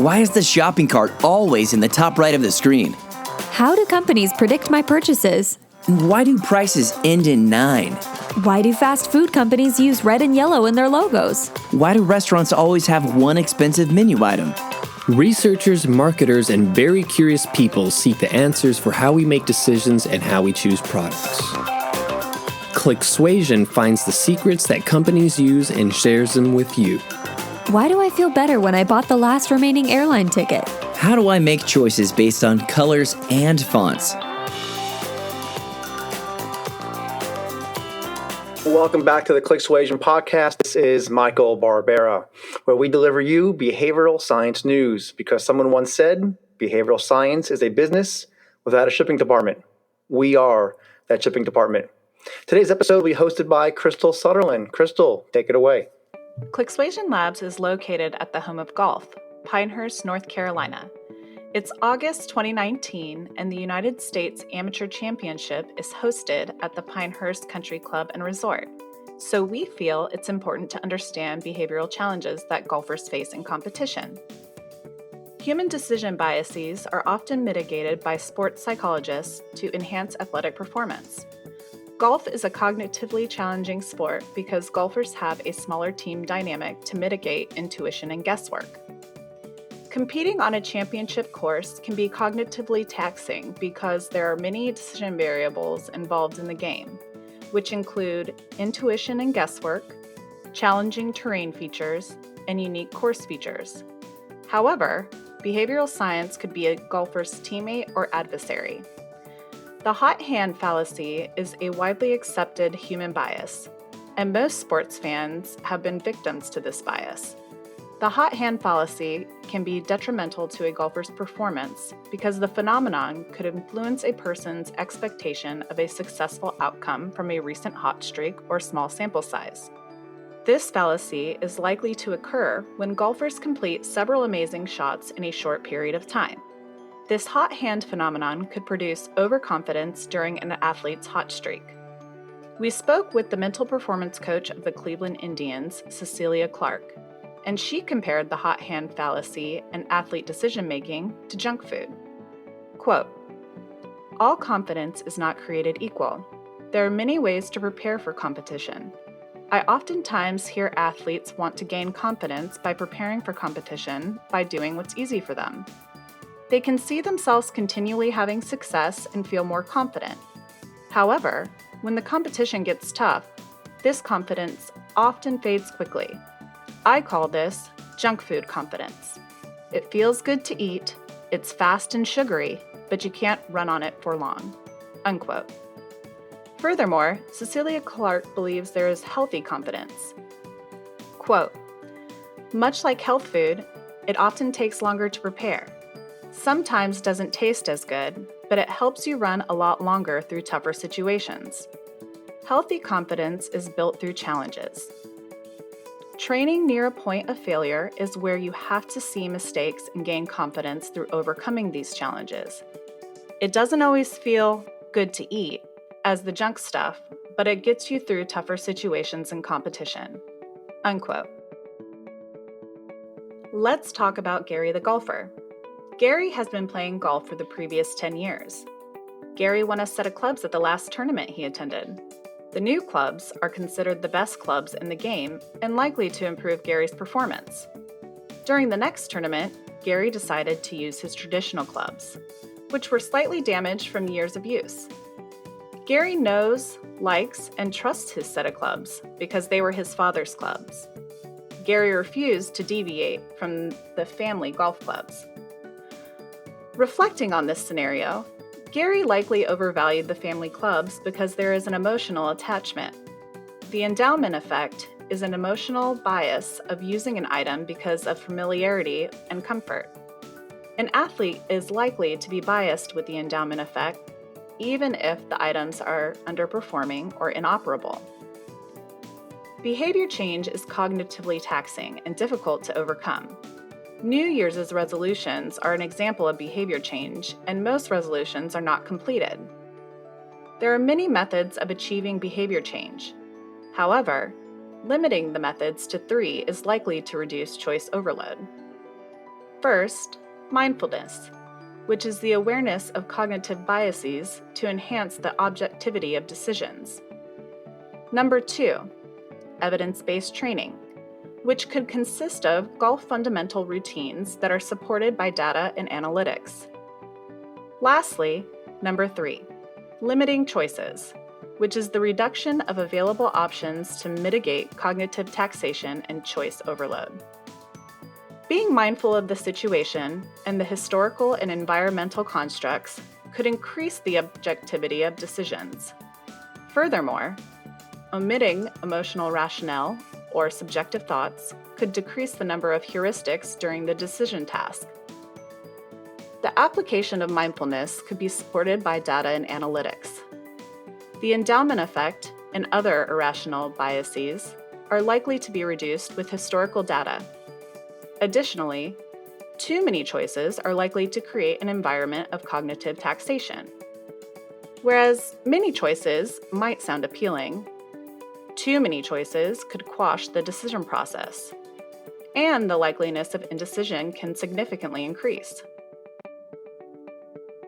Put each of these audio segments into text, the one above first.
Why is the shopping cart always in the top right of the screen? How do companies predict my purchases? Why do prices end in 9? Why do fast food companies use red and yellow in their logos? Why do restaurants always have one expensive menu item? Researchers, marketers, and very curious people seek the answers for how we make decisions and how we choose products. Clicksuasion finds the secrets that companies use and shares them with you. Why do I feel better when I bought the last remaining airline ticket? How do I make choices based on colors and fonts? Welcome back to the Clicksuasion podcast. This is Michael Barbera, where we deliver you behavioral science news because someone once said behavioral science is a business without a shipping department. We are that shipping department. Today's episode will be hosted by Crystal Suetterlin. Crystal, take it away. Clicksuasion Labs is located at the home of golf, Pinehurst, North Carolina. It's August 2019, and the United States Amateur Championship is hosted at the Pinehurst Country Club and Resort. So we feel it's important to understand behavioral challenges that golfers face in competition. Human decision biases are often mitigated by sports psychologists to enhance athletic performance. Golf is a cognitively challenging sport because golfers have a smaller team dynamic to mitigate intuition and guesswork. Competing on a championship course can be cognitively taxing because there are many decision variables involved in the game, which include intuition and guesswork, challenging terrain features, and unique course features. However, behavioral science could be a golfer's teammate or adversary. The hot hand fallacy is a widely accepted human bias, and most sports fans have been victims to this bias. The hot hand fallacy can be detrimental to a golfer's performance because the phenomenon could influence a person's expectation of a successful outcome from a recent hot streak or small sample size. This fallacy is likely to occur when golfers complete several amazing shots in a short period of time. This hot hand phenomenon could produce overconfidence during an athlete's hot streak. We spoke with the mental performance coach of the Cleveland Indians, Cecilia Clark, and she compared the hot hand fallacy and athlete decision-making to junk food. Quote, "All confidence is not created equal. There are many ways to prepare for competition. I oftentimes hear athletes want to gain confidence by preparing for competition by doing what's easy for them. They can see themselves continually having success and feel more confident. However, when the competition gets tough, this confidence often fades quickly. I call this junk food confidence. It feels good to eat, it's fast and sugary, but you can't run on it for long." Unquote. Furthermore, Cecilia Clark believes there is healthy confidence. Quote, "Much like health food, it often takes longer to prepare. Sometimes doesn't taste as good, but it helps you run a lot longer through tougher situations. Healthy confidence is built through challenges. Training near a point of failure is where you have to see mistakes and gain confidence through overcoming these challenges. It doesn't always feel good to eat, as the junk stuff, but it gets you through tougher situations in competition." Unquote. Let's talk about Gary the golfer. Gary has been playing golf for the previous 10 years. Gary won a set of clubs at the last tournament he attended. The new clubs are considered the best clubs in the game and likely to improve Gary's performance. During the next tournament, Gary decided to use his traditional clubs, which were slightly damaged from years of use. Gary knows, likes, and trusts his set of clubs because they were his father's clubs. Gary refused to deviate from the family golf clubs. Reflecting on this scenario, Gary likely overvalued the family clubs because there is an emotional attachment. The endowment effect is an emotional bias of using an item because of familiarity and comfort. An athlete is likely to be biased with the endowment effect, even if the items are underperforming or inoperable. Behavior change is cognitively taxing and difficult to overcome. New Year's resolutions are an example of behavior change, and most resolutions are not completed. There are many methods of achieving behavior change. However, limiting the methods to 3 is likely to reduce choice overload. First, mindfulness, which is the awareness of cognitive biases to enhance the objectivity of decisions. Number 2, evidence-based training, which could consist of golf fundamental routines that are supported by data and analytics. Lastly, number 3, limiting choices, which is the reduction of available options to mitigate cognitive taxation and choice overload. Being mindful of the situation and the historical and environmental constructs could increase the objectivity of decisions. Furthermore, omitting emotional rationale or subjective thoughts could decrease the number of heuristics during the decision task. The application of mindfulness could be supported by data and analytics. The endowment effect and other irrational biases are likely to be reduced with historical data. Additionally, too many choices are likely to create an environment of cognitive taxation. Whereas many choices might sound appealing, too many choices could quash the decision process, and the likeliness of indecision can significantly increase.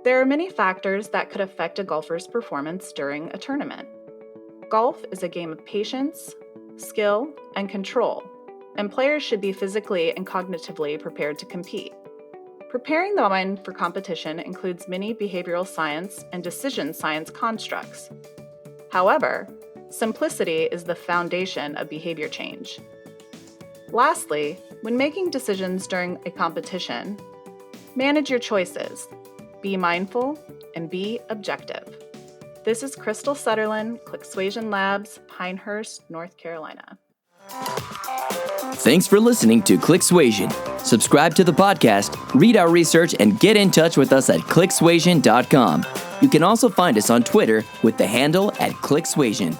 There are many factors that could affect a golfer's performance during a tournament. Golf is a game of patience, skill, and control, and players should be physically and cognitively prepared to compete. Preparing the mind for competition includes many behavioral science and decision science constructs. However, simplicity is the foundation of behavior change. Lastly, when making decisions during a competition, manage your choices, be mindful, and be objective. This is Crystal Suetterlin, Clicksuasion Labs, Pinehurst, North Carolina. Thanks for listening to Clicksuasion. Subscribe to the podcast, read our research, and get in touch with us at clicksuasion.com. You can also find us on Twitter with the handle @Clicksuasion.